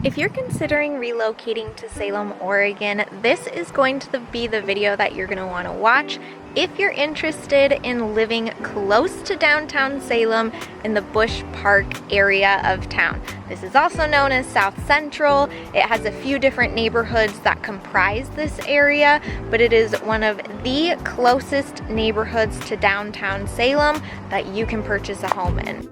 If you're considering relocating to Salem, Oregon, this is going to be the video that you're going to want to watch if you're interested in living close to downtown Salem in the Bush Park area of town. This is also known as South Central. It has a few different neighborhoods that comprise this area, but it is one of the closest neighborhoods to downtown Salem that you can purchase a home in.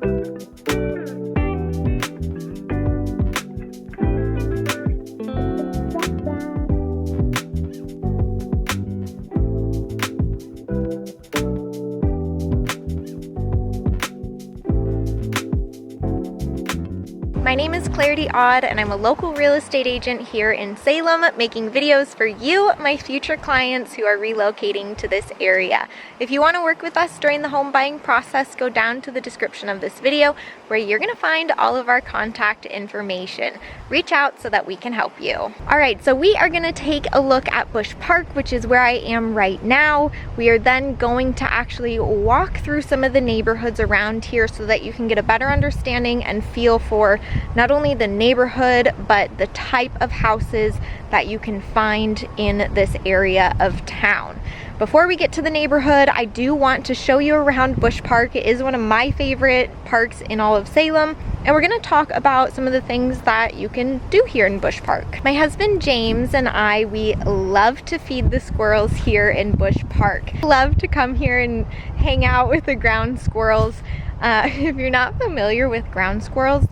My name is Clarity Odd, and I'm a local real estate agent here in Salem, making videos for you, my future clients who are relocating to this area. If you want to work with us during the home buying process, go down to the description of this video where you're going to find all of our contact information. Reach out so that we can help you. Alright, so we are going to take a look at Bush Park, which is where I am right now. We are then going to actually walk through some of the neighborhoods around here so that you can get a better understanding and feel for not only the neighborhood, but the type of houses that you can find in this area of town. Before we get to the neighborhood, I do want to show you around Bush Park. It is one of my favorite parks in all of Salem, and we're going to talk about some of the things that you can do here in Bush Park. My husband James and I, we love to feed the squirrels here in Bush Park. Love to come here and hang out with the ground squirrels. If you're not familiar with ground squirrels,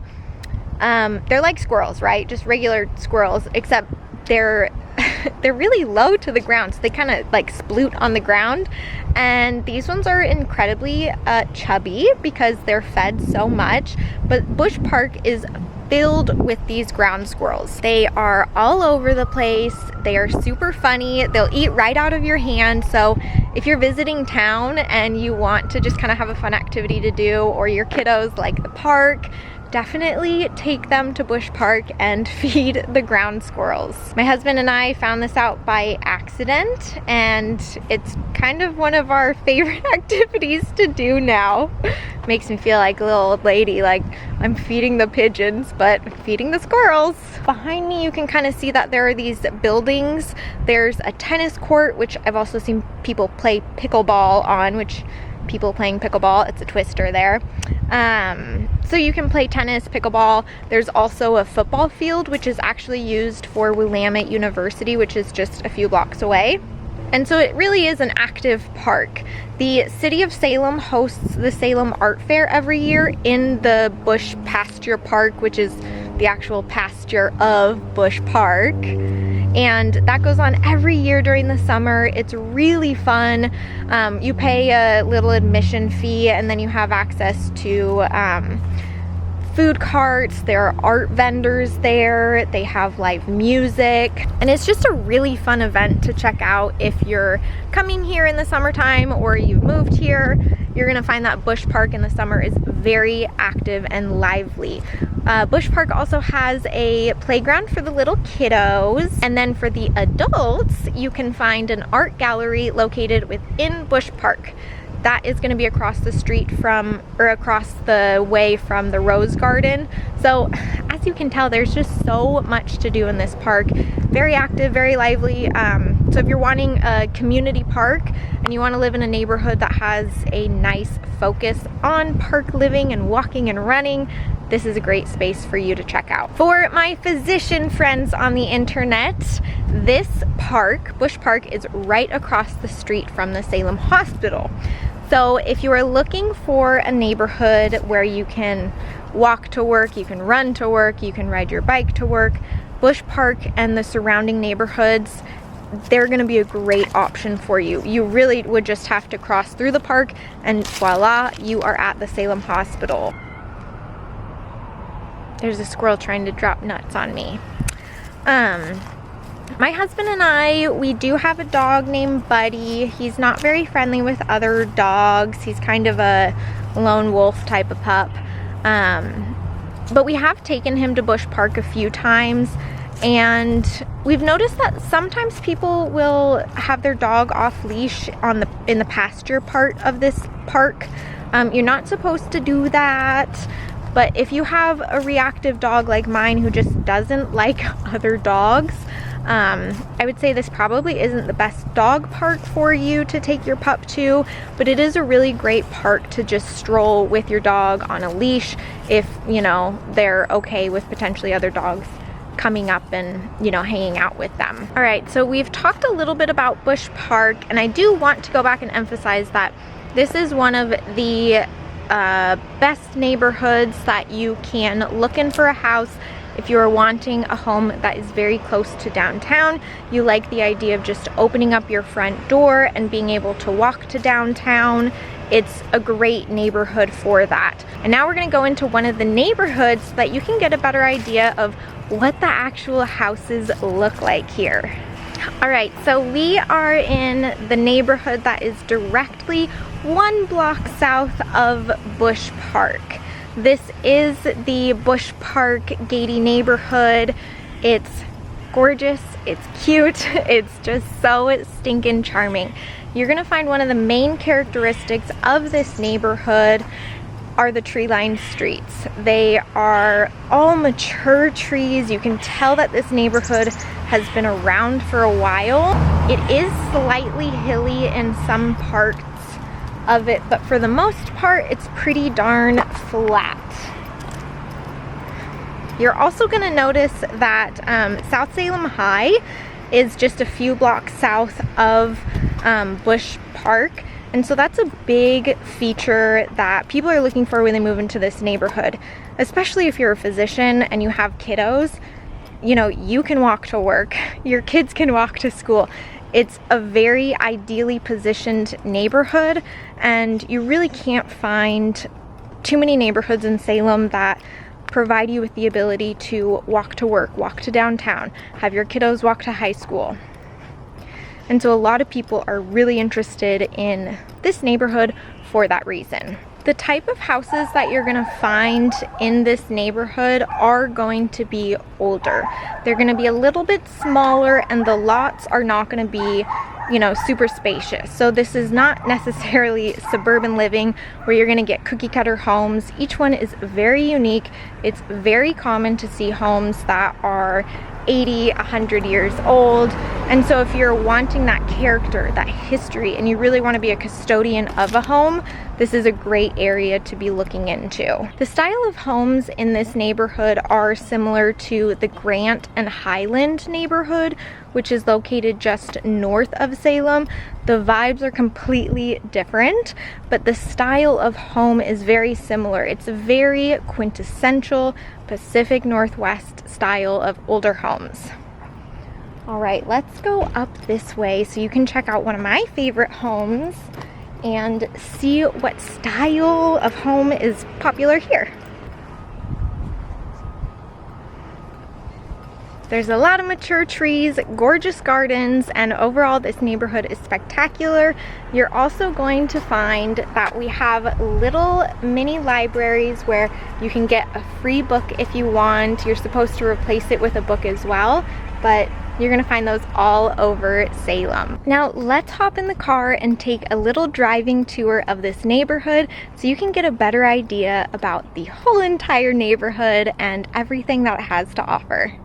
they're like squirrels, right? Just regular squirrels, except they're really low to the ground, so they kind of like sploot on the ground. And these ones are incredibly chubby because they're fed so much. But Bush Park is filled with these ground squirrels. They are all over the place. They are super funny. They'll eat right out of your hand. So if you're visiting town and you want to just kind of have a fun activity to do, or your kiddos like the park, definitely take them to Bush Park and feed the ground squirrels. My husband and I found this out by accident, and it's kind of one of our favorite activities to do now. Makes me feel like a little old lady, like I'm feeding the pigeons, but feeding the squirrels. Behind me, you can kind of see that there are these buildings. There's a tennis court, which I've also seen people play pickleball on, which people playing pickleball, it's a twister there. So you can play tennis, pickleball. There's also a football field, which is actually used for Willamette University, which is just a few blocks away. And so it really is an active park. The city of Salem hosts the Salem Art Fair every year in the Bush Pasture Park, which is the actual pasture of Bush Park. And that goes on every year during the summer. It's really fun. You pay a little admission fee, and then you have access to food carts. There are art vendors there. They have live music, and it's just a really fun event to check out if you're coming here in the summertime or you've moved here. You're gonna find that Bush Park in the summer is very active and lively. Bush Park also has a playground for the little kiddos, and then for the adults, you can find an art gallery located within Bush Park. That is going to be across the street from, or across the way from the Rose Garden. So as you can tell, there's just so much to do in this park. Very active, very lively. So if you're wanting a community park and you want to live in a neighborhood that has a nice focus on park living and walking and running, this is a great space for you to check out. For my physician friends on the internet, this park, Bush Park, is right across the street from the Salem Hospital. So if you are looking for a neighborhood where you can walk to work, you can run to work, you can ride your bike to work, Bush Park and the surrounding neighborhoods, they're going to be a great option for you. You really would just have to cross through the park and voila, you are at the Salem Hospital. There's a squirrel trying to drop nuts on me. My husband and I, we do have a dog named Buddy. He's not very friendly with other dogs. He's kind of a lone wolf type of pup. But we have taken him to Bush Park a few times, and we've noticed that sometimes people will have their dog off leash in the pasture part of this park. You're not supposed to do that. But if you have a reactive dog like mine who just doesn't like other dogs, I would say this probably isn't the best dog park for you to take your pup to, but it is a really great park to just stroll with your dog on a leash if, you know, they're okay with potentially other dogs coming up and, you know, hanging out with them. All right, so we've talked a little bit about Bush Park, and I do want to go back and emphasize that this is one of the best neighborhoods that you can look in for a house if you are wanting a home that is very close to downtown. You like the idea of just opening up your front door and being able to walk to downtown. It's a great neighborhood for that. And now we're gonna go into one of the neighborhoods so that you can get a better idea of what the actual houses look like here. All right, so we are in the neighborhood that is directly 1 block south of Bush Park. This is the Bush Park gatey neighborhood. It's gorgeous, it's cute, it's just so stinking charming. You're gonna find one of the main characteristics of this neighborhood are the tree-lined streets. They are all mature trees. You can tell that this neighborhood has been around for a while. It is slightly hilly in some parts of it, but for the most part, it's pretty darn flat. You're also gonna notice that South Salem High is just a few blocks south of Bush Park. And so that's a big feature that people are looking for when they move into this neighborhood, especially if you're a physician and you have kiddos. You know, you can walk to work, your kids can walk to school. It's a very ideally positioned neighborhood, and you really can't find too many neighborhoods in Salem that provide you with the ability to walk to work, walk to downtown, have your kiddos walk to high school. And so a lot of people are really interested in this neighborhood for that reason. The type of houses that you're gonna find in this neighborhood are going to be older. They're gonna be a little bit smaller, and the lots are not gonna be, you know, super spacious. So this is not necessarily suburban living where you're gonna get cookie cutter homes. Each one is very unique. It's very common to see homes that are 80, 100 years old. And so if you're wanting that character, that history, and you really want to be a custodian of a home, this is a great area to be looking into. The style of homes in this neighborhood are similar to the Grant and Highland neighborhood, which is located just north of Salem. The vibes are completely different, but the style of home is very similar. It's a very quintessential Pacific Northwest style of older homes. All right, let's go up this way so you can check out one of my favorite homes and see what style of home is popular here. There's a lot of mature trees, gorgeous gardens, and overall this neighborhood is spectacular. You're also going to find that we have little mini libraries where you can get a free book if you want. You're supposed to replace it with a book as well, but you're gonna find those all over Salem. Now let's hop in the car and take a little driving tour of this neighborhood so you can get a better idea about the whole entire neighborhood and everything that it has to offer.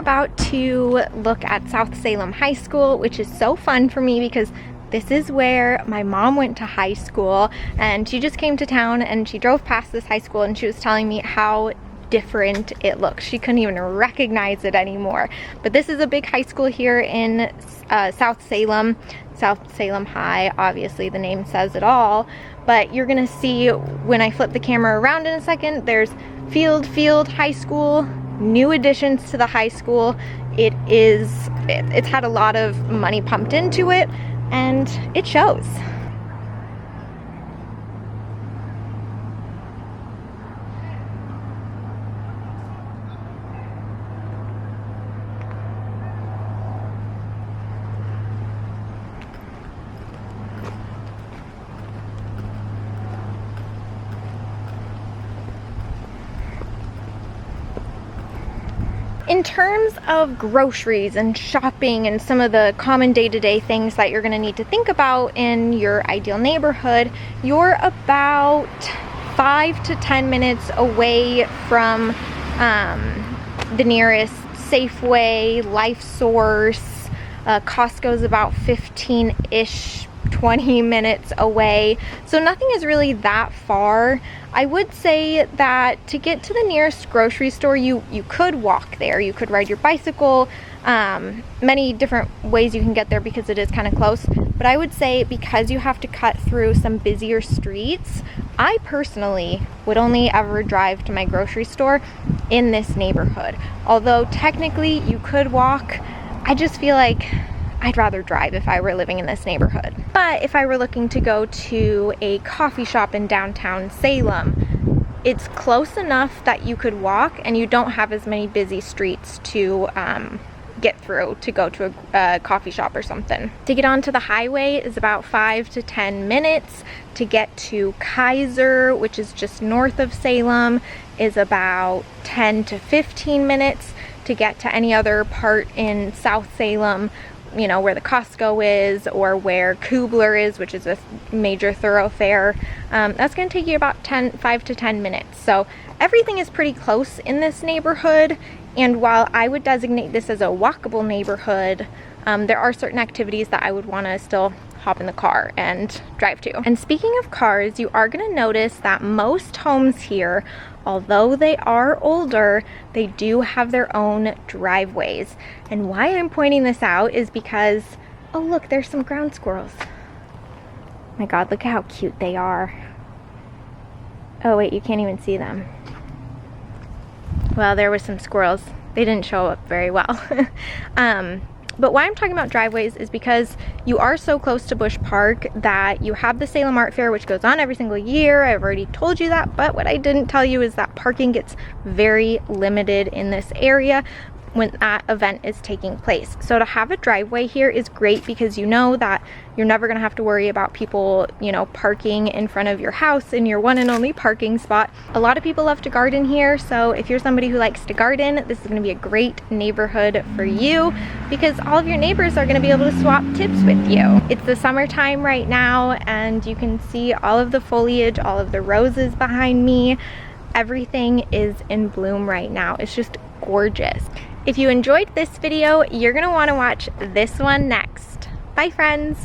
about to look at South Salem High School, which is so fun for me because this is where my mom went to high school, and she just came to town and she drove past this high school and she was telling me how different it looks. She couldn't even recognize it anymore. But this is a big high school here in South Salem High. Obviously the name says it all, but you're gonna see when I flip the camera around in a second, there's Field High School, new additions to the high school. It's had a lot of money pumped into it, and it shows. In terms of groceries and shopping and some of the common day-to-day things that you're gonna need to think about in your ideal neighborhood, you're about 5 to 10 minutes away from the nearest Safeway, Life Source. Costco's about 15-ish, 20 minutes away. So nothing is really that far. I would say that to get to the nearest grocery store, you could walk there. You could ride your bicycle. Many different ways you can get there because it is kind of close. But I would say because you have to cut through some busier streets, I personally would only ever drive to my grocery store in this neighborhood. Although technically you could walk, I just feel like I'd rather drive if I were living in this neighborhood. But if I were looking to go to a coffee shop in downtown Salem, it's close enough that you could walk and you don't have as many busy streets to get through to go to a coffee shop or something. To get onto the highway is about 5 to 10 minutes. To get to Kaiser, which is just north of Salem, is about 10 to 15 minutes. To get to any other part in South Salem, you know, where the Costco is or where Kubler is, which is a major thoroughfare, that's going to take you about 5 to 10 minutes. So everything is pretty close in this neighborhood, and while I would designate this as a walkable neighborhood, there are certain activities that I would want to still hop in the car and drive to. And speaking of cars, you are going to notice that most homes here, although they are older, they do have their own driveways. And why I'm pointing this out is because, oh look, there's some ground squirrels. My God, look at how cute they are. Oh wait, you can't even see them. Well, there were some squirrels. They didn't show up very well. But why I'm talking about driveways is because you are so close to Busch Park that you have the Salem Art Fair, which goes on every single year. I've already told you that, but what I didn't tell you is that parking gets very limited in this area when that event is taking place. So to have a driveway here is great because you know that you're never going to have to worry about people, you know, parking in front of your house in your one and only parking spot. A lot of people love to garden here, so if you're somebody who likes to garden, this is going to be a great neighborhood for you because all of your neighbors are going to be able to swap tips with you. It's the summertime right now and you can see all of the foliage, all of the roses behind me. Everything is in bloom right now. It's just gorgeous. If you enjoyed this video, you're gonna want to watch this one next. Bye friends!